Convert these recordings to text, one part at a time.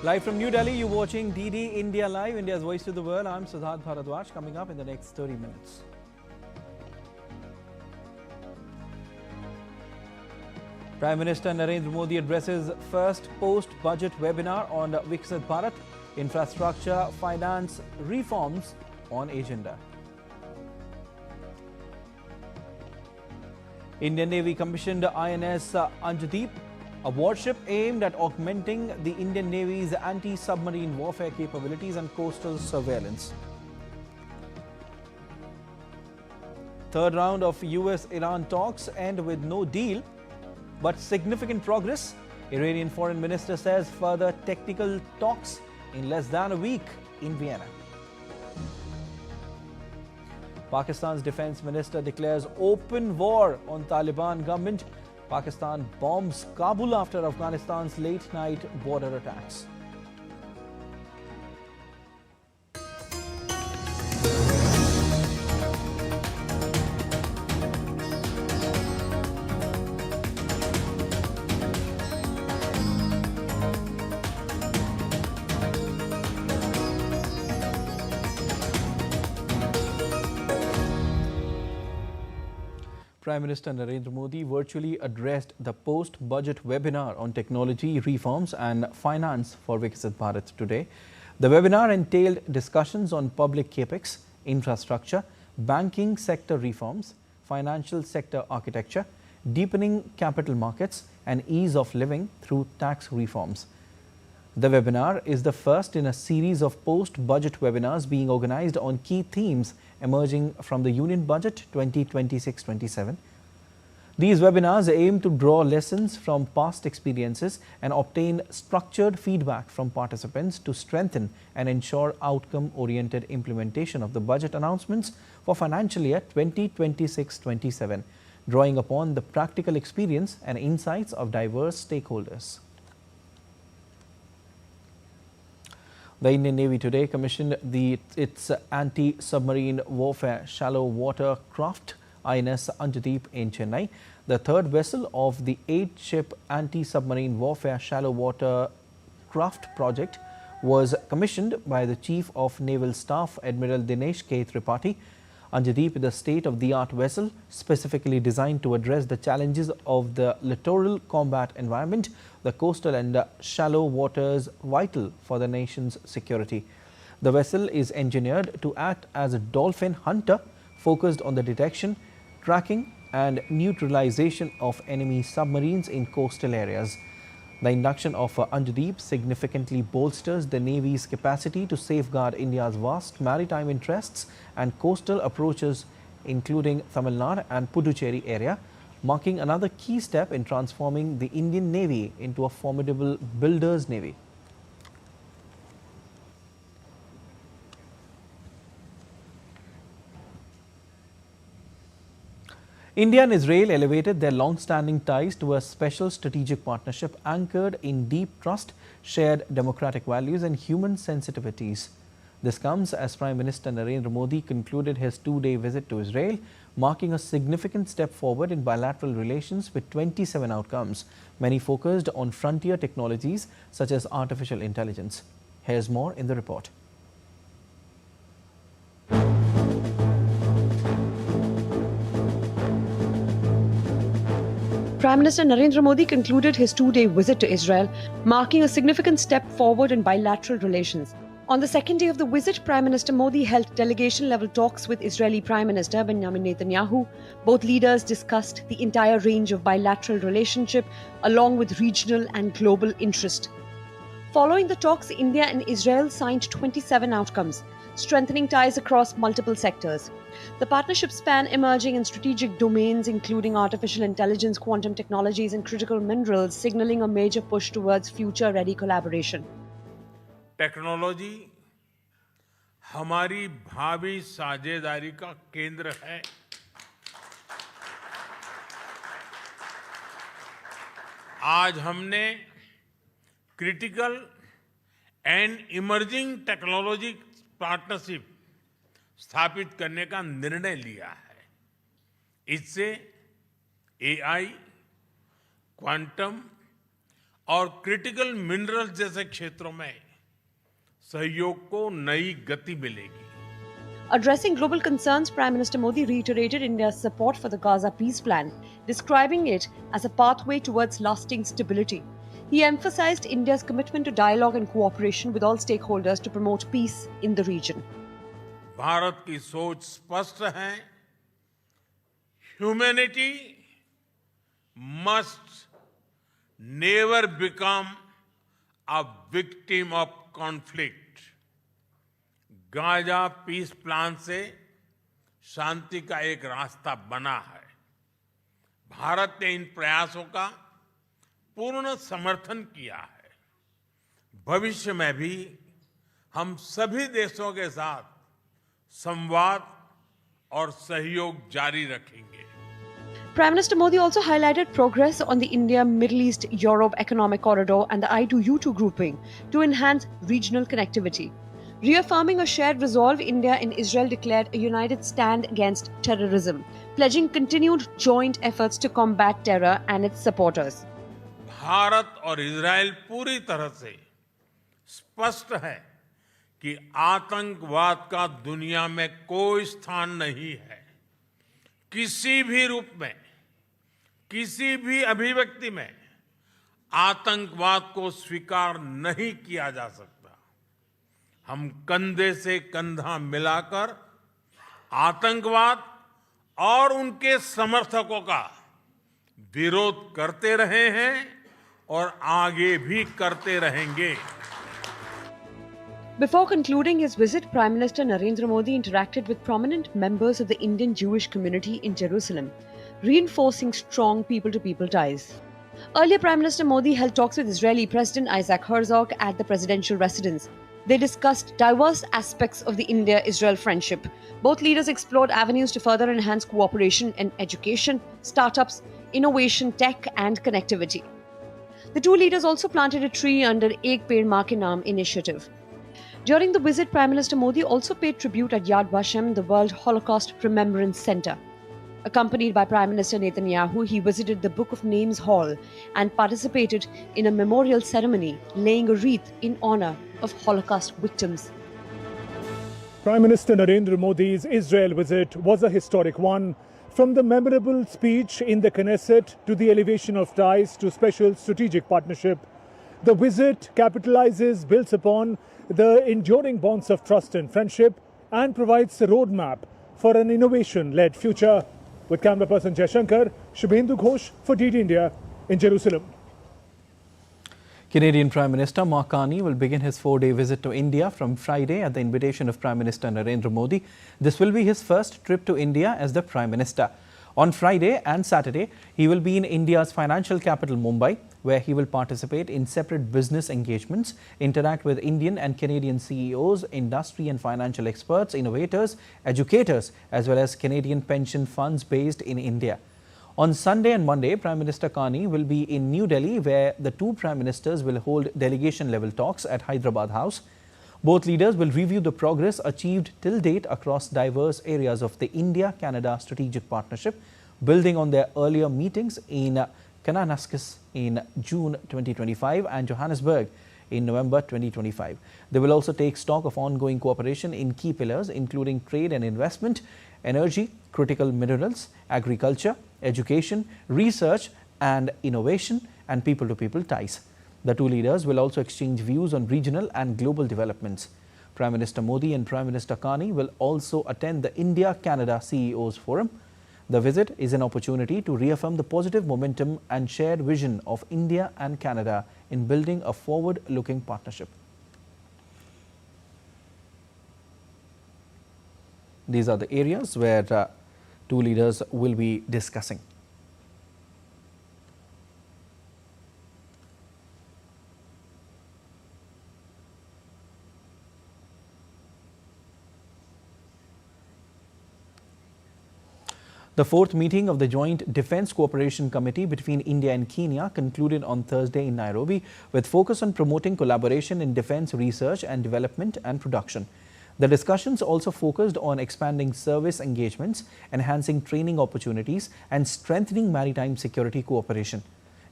Live from New Delhi, you're watching DD India Live, India's voice to the world. I'm Bharat. Coming up in the next 30 minutes. Prime Minister Narendra Modi addresses first post-budget webinar on Viksit Bharat, infrastructure, finance, reforms on agenda. Indian Navy commissioned INS Anjadip, a warship aimed at augmenting the Indian Navy's anti-submarine warfare capabilities and coastal surveillance. Third round of US-Iran talks end with no deal, but significant progress. Iranian Foreign Minister says further technical talks in less than a week in Vienna. Pakistan's Defence Minister declares open war on Taliban government. Pakistan bombs Kabul after Afghanistan's late-night border attacks. Prime Minister Narendra Modi virtually addressed the post-budget webinar on technology reforms and finance for Viksit Bharat today. The webinar entailed discussions on public capex, infrastructure, banking sector reforms, financial sector architecture, deepening capital markets and ease of living through tax reforms. The webinar is the first in a series of post-budget webinars being organized on key themes emerging from the Union Budget 2026-27. These webinars aim to draw lessons from past experiences and obtain structured feedback from participants to strengthen and ensure outcome-oriented implementation of the budget announcements for financial year 2026-27, drawing upon the practical experience and insights of diverse stakeholders. The Indian Navy today commissioned its anti-submarine warfare shallow water craft INS Anjadip in Chennai. The third vessel of the 8-ship anti-submarine warfare shallow water craft project was commissioned by the Chief of Naval Staff Admiral Dinesh K. Tripathi. Anjadip is a state-of-the-art vessel specifically designed to address the challenges of the littoral combat environment, the coastal and shallow waters vital for the nation's security. The vessel is engineered to act as a dolphin hunter focused on the detection, tracking and neutralization of enemy submarines in coastal areas. The induction of Anjadip significantly bolsters the Navy's capacity to safeguard India's vast maritime interests and coastal approaches, including Tamil Nadu and Puducherry area, marking another key step in transforming the Indian Navy into a formidable builder's navy. India and Israel elevated their long-standing ties to a special strategic partnership anchored in deep trust, shared democratic values and human sensitivities. This comes as Prime Minister Narendra Modi concluded his two-day visit to Israel, marking a significant step forward in bilateral relations with 27 outcomes, many focused on frontier technologies such as artificial intelligence. Here's more in the report. Prime Minister Narendra Modi concluded his two-day visit to Israel, marking a significant step forward in bilateral relations. On the second day of the visit, Prime Minister Modi held delegation-level talks with Israeli Prime Minister Benjamin Netanyahu. Both leaders discussed the entire range of bilateral relationship along with regional and global interest. Following the talks, India and Israel signed 27 outcomes, strengthening ties across multiple sectors. The partnership span emerging in strategic domains including artificial intelligence, quantum technologies and critical minerals, signaling a major push towards future-ready collaboration. Technology हमारी भावी साझेदारी का केंद्र है। आज हमने critical and emerging technology partnership स्थापित करने का निर्णय लिया है। इससे एआई, क्वांटम और क्रिटिकल मिनरल्स जैसे क्षेत्रों में सहयोग को नई गति मिलेगी। Addressing global concerns, Prime Minister Modi reiterated India's support for the Gaza peace plan, describing it as a pathway towards lasting stability. He emphasized India's commitment to dialogue and cooperation with all stakeholders to promote peace in the region. Bharat की सोच स्पष्ट है। Humanity must never become a victim of conflict. Gaza peace plan से शांति का एक रास्ता बना है। भारत ने इन प्रयासों का पूर्ण समर्थन किया है। भविष्य में भी हम सभी देशों के साथ संवाद और सहयोग जारी रखेंगे। Prime Minister Modi also highlighted progress on the India-Middle East-Europe Economic Corridor and the I2U2 grouping to enhance regional connectivity. Reaffirming a shared resolve, India and Israel declared a united stand against terrorism, pledging continued joint efforts to combat terror and its supporters. Bharat और Israel पूरी तरह से स्पष्ट है कि आतंकवाद का दुनिया में कोई स्थान नहीं है। किसी भी रूप में, किसी भी अभिव्यक्ति में आतंकवाद को स्वीकार नहीं किया जा सकता। हम कंधे से कंधा मिलाकर आतंकवाद और उनके समर्थकों का विरोध करते रहे हैं और आगे भी करते रहेंगे। Before concluding his visit, Prime Minister Narendra Modi interacted with prominent members of the Indian Jewish community in Jerusalem, reinforcing strong people-to-people ties. Earlier, Prime Minister Modi held talks with Israeli President Isaac Herzog at the presidential residence. They discussed diverse aspects of the India-Israel friendship. Both leaders explored avenues to further enhance cooperation in education, startups, innovation, tech, and connectivity. The two leaders also planted a tree under Ek Ped Maa Ke Naam initiative. During the visit, Prime Minister Modi also paid tribute at Yad Vashem, the World Holocaust Remembrance Center. Accompanied by Prime Minister Netanyahu, he visited the Book of Names Hall and participated in a memorial ceremony laying a wreath in honor of Holocaust victims. Prime Minister Narendra Modi's Israel visit was a historic one. From the memorable speech in the Knesset to the elevation of ties to special strategic partnership, the visit capitalizes, builds upon the enduring bonds of trust and friendship and provides a roadmap for an innovation-led future. With camera person Jaishankar, Shubhendu Ghosh for DD India in Jerusalem. Canadian Prime Minister Mark Carney will begin his 4-day visit to India from Friday at the invitation of Prime Minister Narendra Modi. This will be his first trip to India as the Prime Minister. On Friday and Saturday, he will be in India's financial capital Mumbai, where he will participate in separate business engagements, interact with Indian and Canadian CEOs, industry and financial experts, innovators, educators, as well as Canadian pension funds based in India. On Sunday and Monday, Prime Minister Carney will be in New Delhi, where the two Prime Ministers will hold delegation-level talks at Hyderabad House. Both leaders will review the progress achieved till date across diverse areas of the India-Canada strategic partnership, building on their earlier meetings in Kananaskis in June 2025 and Johannesburg in November 2025. They will also take stock of ongoing cooperation in key pillars, including trade and investment, energy, critical minerals, agriculture, education, research and innovation, and people-to-people ties. The two leaders will also exchange views on regional and global developments. Prime Minister Modi and Prime Minister Carney will also attend the India-Canada CEOs Forum. The visit is an opportunity to reaffirm the positive momentum and shared vision of India and Canada in building a forward-looking partnership. These are the areas where two leaders will be discussing. The fourth meeting of the Joint Defence Cooperation Committee between India and Kenya concluded on Thursday in Nairobi, with focus on promoting collaboration in defence research and development and production. The discussions also focused on expanding service engagements, enhancing training opportunities and strengthening maritime security cooperation.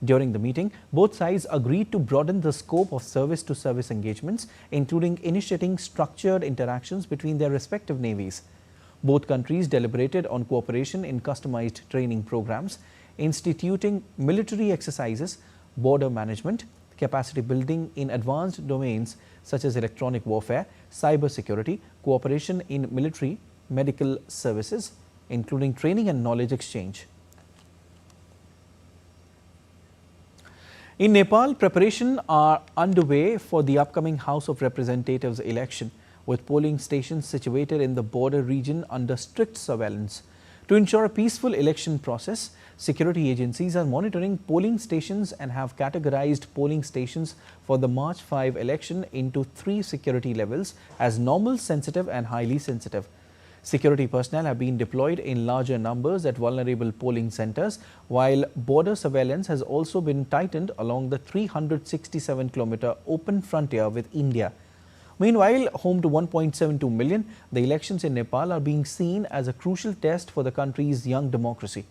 During the meeting, both sides agreed to broaden the scope of service-to-service engagements, including initiating structured interactions between their respective navies. Both countries deliberated on cooperation in customized training programs, instituting military exercises, border management, capacity building in advanced domains such as electronic warfare, cyber security, cooperation in military, medical services, including training and knowledge exchange. In Nepal, preparations are underway for the upcoming House of Representatives election, with polling stations situated in the border region under strict surveillance. To ensure a peaceful election process, security agencies are monitoring polling stations and have categorized polling stations for the March 5 election into 3 security levels as normal, sensitive and highly sensitive. Security personnel have been deployed in larger numbers at vulnerable polling centers, while border surveillance has also been tightened along the 367-kilometer open frontier with India. Meanwhile, home to 1.72 million, the elections in Nepal are being seen as a crucial test for the country's young democracy.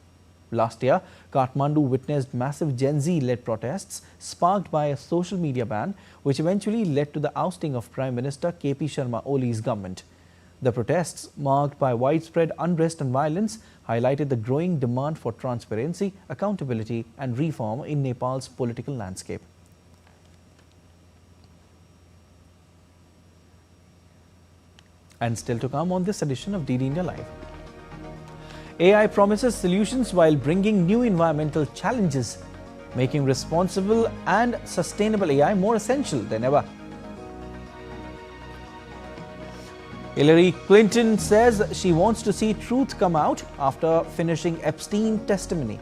Last year, Kathmandu witnessed massive Gen Z-led protests sparked by a social media ban, which eventually led to the ousting of Prime Minister KP Sharma Oli's government. The protests, marked by widespread unrest and violence, highlighted the growing demand for transparency, accountability and reform in Nepal's political landscape. And still to come on this edition of DD India Live. AI promises solutions while bringing new environmental challenges, making responsible and sustainable AI more essential than ever. Hillary Clinton says she wants to see truth come out after finishing Epstein testimony.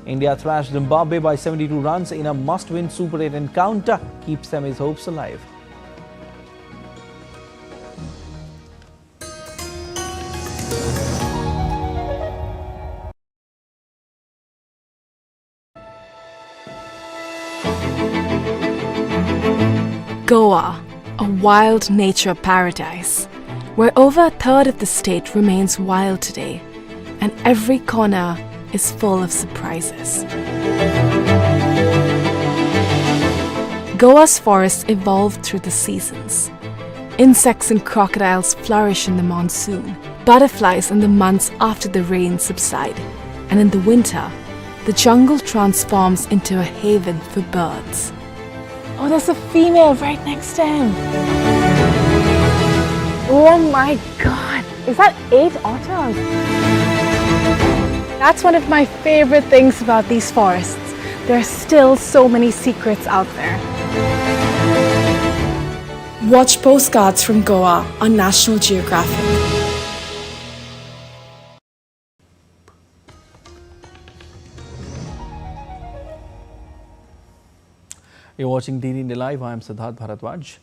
India thrashed Zimbabwe by 72 runs in a must-win Super 8 encounter, keeps Semi's hopes alive. Goa, a wild nature paradise, where over a third of the state remains wild today, and every corner is full of surprises. Goa's forests evolved through the seasons. Insects and crocodiles flourish in the monsoon, butterflies in the months after the rains subside, and in the winter, the jungle transforms into a haven for birds. Oh, there's a female right next to him. Oh my god, is that 8 otters? That's one of my favorite things about these forests. There are still so many secrets out there. Watch Postcards from Goa on National Geographic. You're watching DD India Live. I am Siddharth Bharatwaj.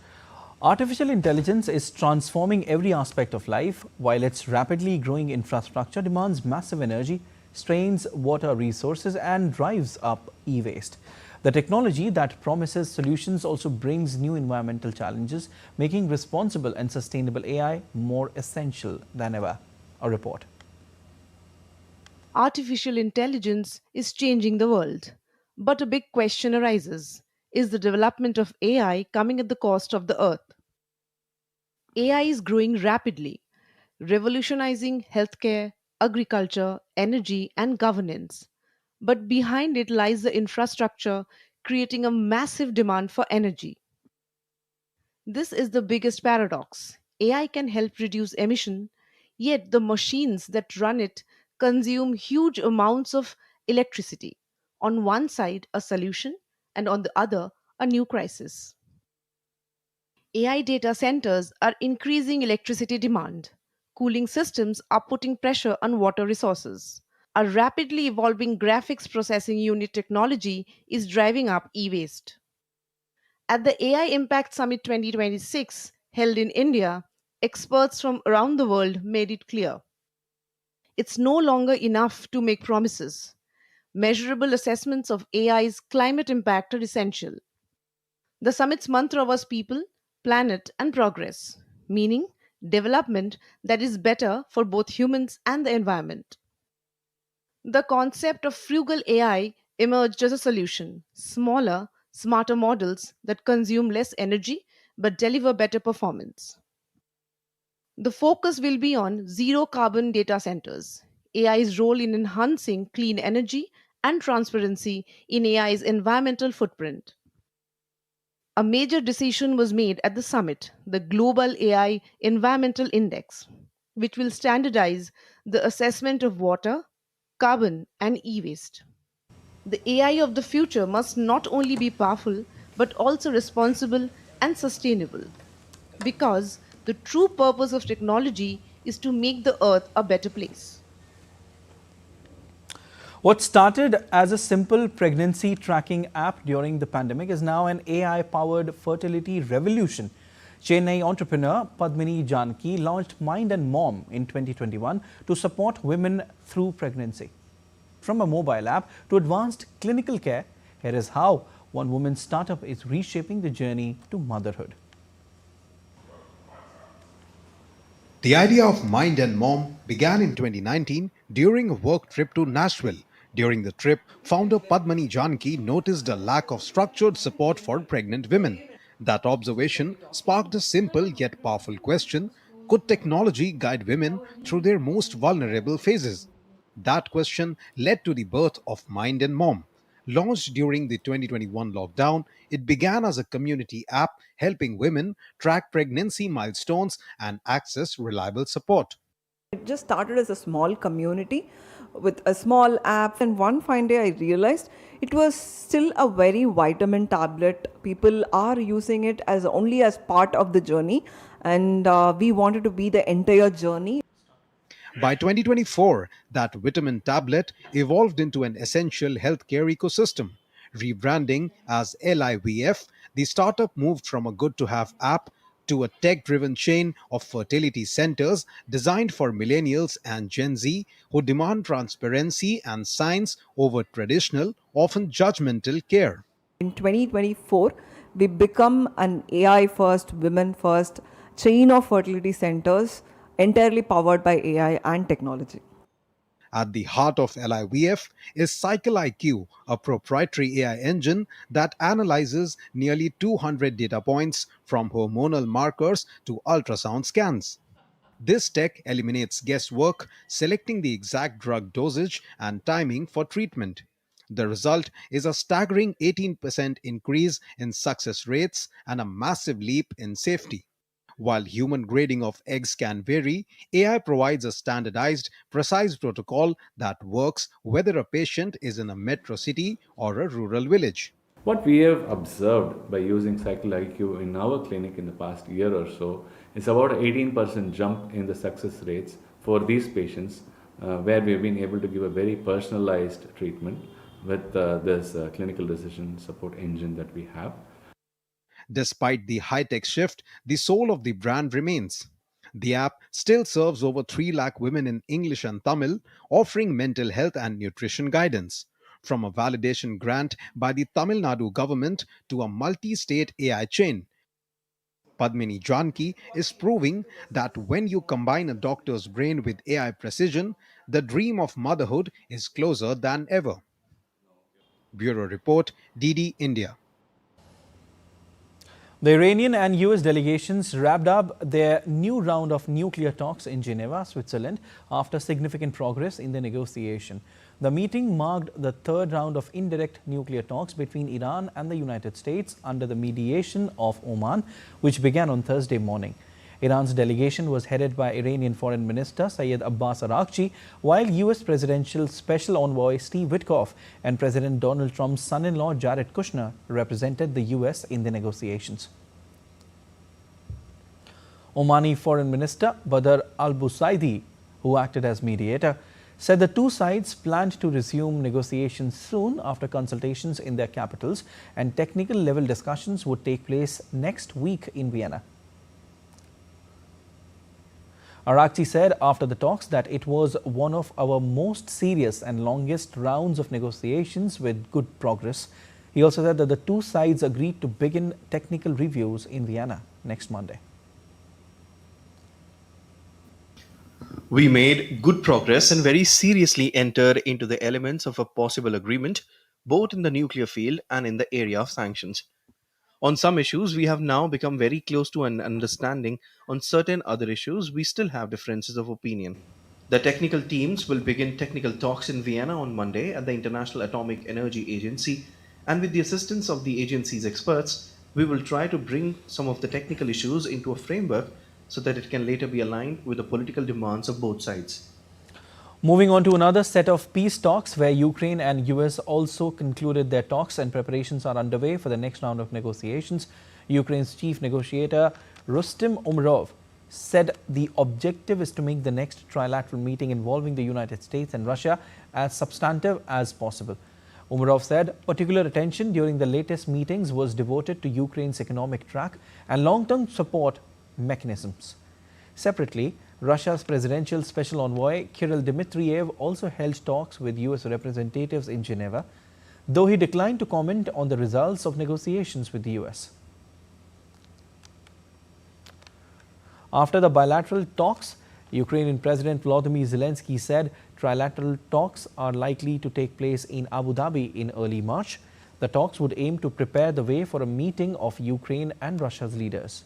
Artificial intelligence is transforming every aspect of life, while its rapidly growing infrastructure demands massive energy, strains water resources and drives up e-waste. The technology that promises solutions also brings new environmental challenges, making responsible and sustainable AI more essential than ever. A report. Artificial intelligence is changing the world. But a big question arises. Is the development of AI coming at the cost of the earth? AI is growing rapidly, revolutionizing healthcare, agriculture, energy, and governance. But behind it lies the infrastructure, creating a massive demand for energy. This is the biggest paradox. AI can help reduce emission, yet the machines that run it consume huge amounts of electricity. On one side, a solution, and on the other, a new crisis. AI data centers are increasing electricity demand. Cooling systems are putting pressure on water resources. A rapidly evolving graphics processing unit technology is driving up e waste. At the AI Impact Summit 2026, held in India, experts from around the world made it clear. It's no longer enough to make promises. Measurable assessments of AI's climate impact are essential. The summit's mantra was people, planet, and progress, meaning development that is better for both humans and the environment. The concept of frugal AI emerged as a solution: smaller, smarter models that consume less energy but deliver better performance. The focus will be on zero carbon data centers, AI's role in enhancing clean energy, and transparency in AI's environmental footprint. A major decision was made at the summit, the Global AI Environmental Index, which will standardize the assessment of water, carbon, and e waste. The AI of the future must not only be powerful but also responsible and sustainable, because the true purpose of technology is to make the earth a better place. What started as a simple pregnancy tracking app during the pandemic is now an AI-powered fertility revolution. Chennai entrepreneur Padmini Janki launched Mind and Mom in 2021 to support women through pregnancy. From a mobile app to advanced clinical care, here is how one woman's startup is reshaping the journey to motherhood. The idea of Mind and Mom began in 2019 during a work trip to Nashville. During the trip, founder Padmani Janki noticed a lack of structured support for pregnant women. That observation sparked a simple yet powerful question: could technology guide women through their most vulnerable phases? That question led to the birth of Mind and Mom. Launched during the 2021 lockdown, it began as a community app helping women track pregnancy milestones and access reliable support. It just started as a small community with a small app, and one fine day I realized it was still a very vitamin tablet. People are using it as only as part of the journey, and we wanted to be the entire journey. By 2024, that vitamin tablet evolved into an essential healthcare ecosystem. Rebranding as LIVF, the startup moved from a good to have app to a tech driven chain of fertility centers designed for millennials and Gen Z who demand transparency and science over traditional, often judgmental care. In 2024, we become an AI first, women first chain of fertility centers entirely powered by AI and technology. At the heart of LIVF is Cycle IQ, a proprietary AI engine that analyzes nearly 200 data points from hormonal markers to ultrasound scans. This tech eliminates guesswork, selecting the exact drug dosage and timing for treatment. The result is a staggering 18% increase in success rates and a massive leap in safety. While human grading of eggs can vary, AI provides a standardized, precise protocol that works whether a patient is in a metro city or a rural village. What we have observed by using Cycle IQ in our clinic in the past year or so is about an 18% jump in the success rates for these patients, where we have been able to give a very personalized treatment with this clinical decision support engine that we have. Despite the high-tech shift, the soul of the brand remains. The app still serves over 3 lakh women in English and Tamil, offering mental health and nutrition guidance. From a validation grant by the Tamil Nadu government to a multi-state AI chain, Padmini Janki is proving that when you combine a doctor's brain with AI precision, the dream of motherhood is closer than ever. Bureau Report, DD India. The Iranian and US delegations wrapped up their new round of nuclear talks in Geneva, Switzerland, after significant progress in the negotiation. The meeting marked the third round of indirect nuclear talks between Iran and the United States under the mediation of Oman, which began on Thursday morning. Iran's delegation was headed by Iranian Foreign Minister Syed Abbas Araghchi, while US Presidential Special Envoy Steve Witkoff and President Donald Trump's son-in-law Jared Kushner represented the US in the negotiations. Omani Foreign Minister Badr al-Busaidi, who acted as mediator, said the two sides planned to resume negotiations soon after consultations in their capitals, and technical level discussions would take place next week in Vienna. Araghchi said after the talks that it was one of our most serious and longest rounds of negotiations with good progress. He also said that the two sides agreed to begin technical reviews in Vienna next Monday. We made good progress and very seriously entered into the elements of a possible agreement, both in the nuclear field and in the area of sanctions. On some issues, we have now become very close to an understanding. On certain other issues, we still have differences of opinion. The technical teams will begin technical talks in Vienna on Monday at the International Atomic Energy Agency, and with the assistance of the agency's experts, we will try to bring some of the technical issues into a framework so that it can later be aligned with the political demands of both sides. Moving on to another set of peace talks where Ukraine and US also concluded their talks and preparations are underway for the next round of negotiations. Ukraine's chief negotiator Rustem Umerov said the objective is to make the next trilateral meeting involving the United States and Russia as substantive as possible. Umerov said particular attention during the latest meetings was devoted to Ukraine's economic track and long-term support mechanisms. Separately, Russia's presidential special envoy Kirill Dmitriev also held talks with US representatives in Geneva, though he declined to comment on the results of negotiations with the US. After the bilateral talks, Ukrainian President Volodymyr Zelensky said trilateral talks are likely to take place in Abu Dhabi in early March. The talks would aim to prepare the way for a meeting of Ukraine and Russia's leaders.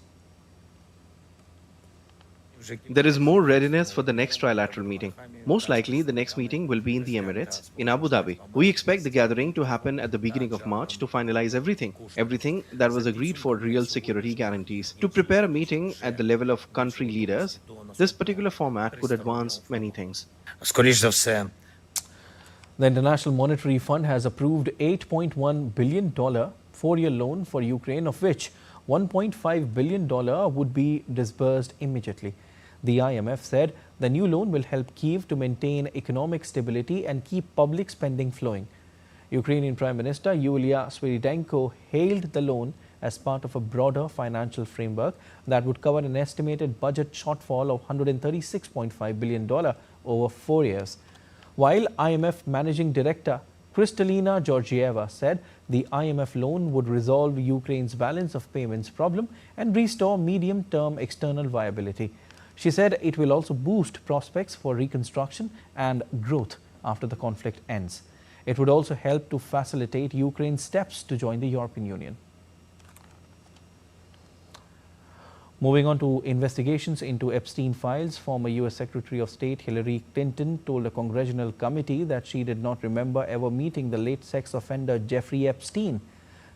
There is more readiness for the next trilateral meeting. Most likely, the next meeting will be in the Emirates, in Abu Dhabi. We expect the gathering to happen at the beginning of March to finalize everything that was agreed for real security guarantees. To prepare a meeting at the level of country leaders, this particular format could advance many things. The International Monetary Fund has approved $8.1 billion four-year loan for Ukraine, of which $1.5 billion would be disbursed immediately. The IMF said the new loan will help Kyiv to maintain economic stability and keep public spending flowing. Ukrainian Prime Minister Yulia Sviridenko hailed the loan as part of a broader financial framework that would cover an estimated budget shortfall of $136.5 billion over 4 years. While IMF Managing Director Kristalina Georgieva said the IMF loan would resolve Ukraine's balance of payments problem and restore medium-term external viability. She said it will also boost prospects for reconstruction and growth after the conflict ends. It would also help to facilitate Ukraine's steps to join the European Union. Moving on to investigations into Epstein files, former US Secretary of State Hillary Clinton told a congressional committee that she did not remember ever meeting the late sex offender Jeffrey Epstein.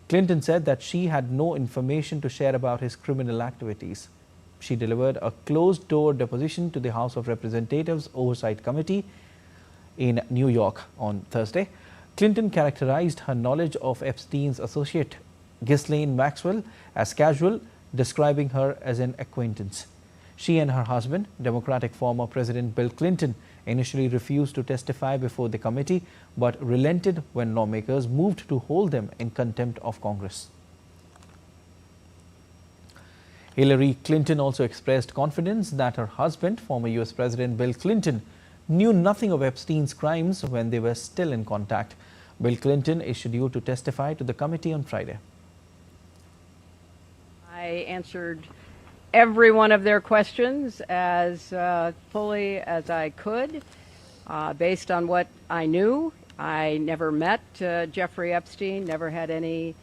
Clinton said that she had no information to share about his criminal activities. She delivered a closed-door deposition to the House of Representatives Oversight Committee in New York on Thursday. Clinton characterized her knowledge of Epstein's associate Ghislaine Maxwell as casual, describing her as an acquaintance. She and her husband, Democratic former President Bill Clinton, initially refused to testify before the committee, but relented when lawmakers moved to hold them in contempt of Congress. Hillary Clinton also expressed confidence that her husband, former US President Bill Clinton, knew nothing of Epstein's crimes when they were still in contact. Bill Clinton is scheduled to testify to the committee on Friday. I answered every one of their questions as fully as I could, based on what I knew. I never met Jeffrey Epstein, never had any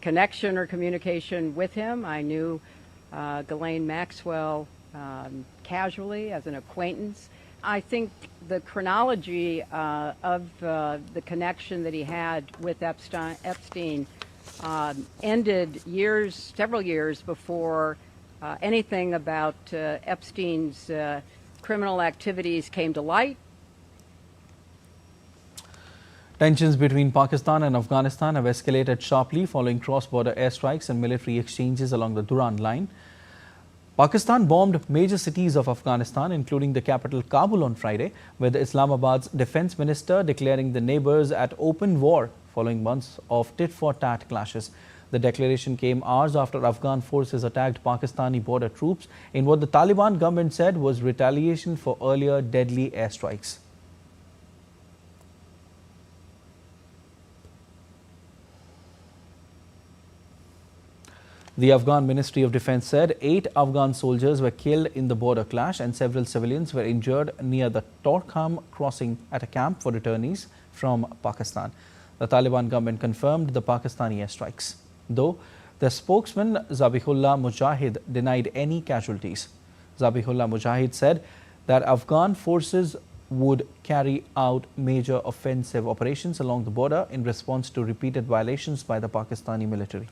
connection or communication with him. I knew Ghislaine Maxwell casually as an acquaintance. I think the chronology of the connection that he had with Epstein ended several years before anything about Epstein's criminal activities came to light. Tensions between Pakistan and Afghanistan have escalated sharply following cross-border airstrikes and military exchanges along the Durand line. Pakistan bombed major cities of Afghanistan, including the capital Kabul on Friday, with Islamabad's defense minister declaring the neighbors at open war following months of tit-for-tat clashes. The declaration came hours after Afghan forces attacked Pakistani border troops in what the Taliban government said was retaliation for earlier deadly airstrikes. The Afghan Ministry of Defense said 8 Afghan soldiers were killed in the border clash and several civilians were injured near the Torkham crossing at a camp for returnees from Pakistan. The Taliban government confirmed the Pakistani airstrikes, though the spokesman Zabihullah Mujahid denied any casualties. Zabihullah Mujahid said that Afghan forces would carry out major offensive operations along the border in response to repeated violations by the Pakistani military.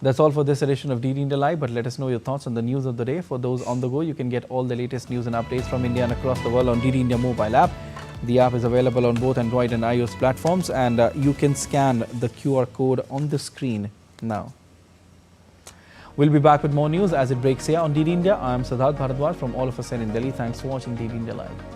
That's all for this edition of DD India Live, but let us know your thoughts on the news of the day. For those on the go, you can get all the latest news and updates from India and across the world on DD India mobile app. The app is available on both Android and iOS platforms, and you can scan the QR code on the screen now. We'll be back with more news as it breaks here on DD India. I am Siddharth Bharat from all of us in Delhi. Thanks for watching DD India Live.